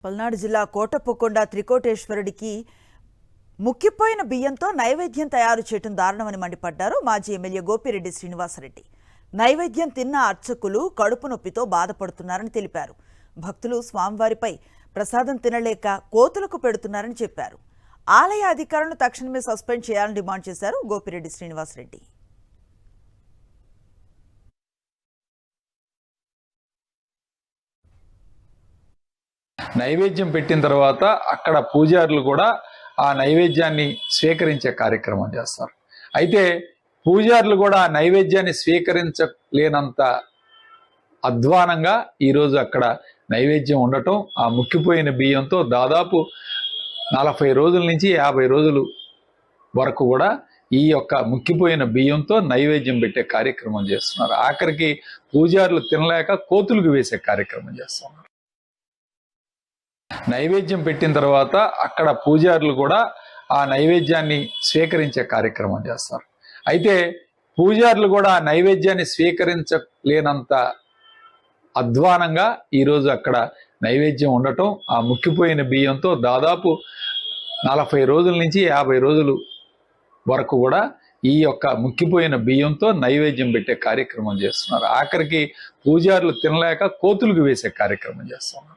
పల్నాడు జిల్లా కోటప్పకొండ త్రికోటేశ్వరుడికి ముక్కిపోయిన బియ్యంతో నైవేద్యం తయారు చేయడం దారుణమని మండిపడ్డారు మాజీ ఎమ్మెల్యే గోపిరెడ్డి శ్రీనివాసరెడ్డి. నైవేద్యం తిన్న అర్చకులు కడుపు నొప్పితో బాధపడుతున్నారని తెలిపారు. భక్తులు స్వామివారిపై ప్రసాదం తినలేక కోతులకు పెడుతున్నారని చెప్పారు. ఆలయ అధికారులను తక్షణమే సస్పెండ్ చేయాలని డిమాండ్ చేశారు గోపిరెడ్డి శ్రీనివాసరెడ్డి. నైవేద్యం పెట్టిన తర్వాత అక్కడ పూజారులు కూడా ఆ నైవేద్యాన్ని స్వీకరించే కార్యక్రమం చేస్తారు. అయితే పూజారులు కూడా ఆ నైవేద్యాన్ని స్వీకరించలేనంత అధ్వానంగా ఈరోజు అక్కడ నైవేద్యం ఉండటం, ఆ ముక్కిపోయిన బియ్యంతో దాదాపు 40 రోజుల నుంచి 50 రోజులు వరకు కూడా ఈ యొక్క ముక్కిపోయిన బియ్యంతో నైవేద్యం పెట్టే కార్యక్రమం చేస్తున్నారు. ఆఖరికి పూజారులు తినలేక కోతులకు వేసే కార్యక్రమం చేస్తున్నారు. నైవేద్యం పెట్టిన తర్వాత అక్కడ పూజారులు కూడా ఆ నైవేద్యాన్ని స్వీకరించే కార్యక్రమం చేస్తారు. అయితే పూజారులు కూడా ఆ నైవేద్యాన్ని స్వీకరించలేనంత అధ్వానంగా ఈరోజు అక్కడ నైవేద్యం ఉండటం, ఆ ముక్కిపోయిన బియ్యంతో దాదాపు 40 రోజుల నుంచి 50 రోజులు వరకు కూడా ఈ యొక్క ముక్కిపోయిన బియ్యంతో నైవేద్యం పెట్టే కార్యక్రమం చేస్తున్నారు. ఆఖరికి పూజారులు తినలేక కోతులకు వేసే కార్యక్రమం చేస్తున్నారు.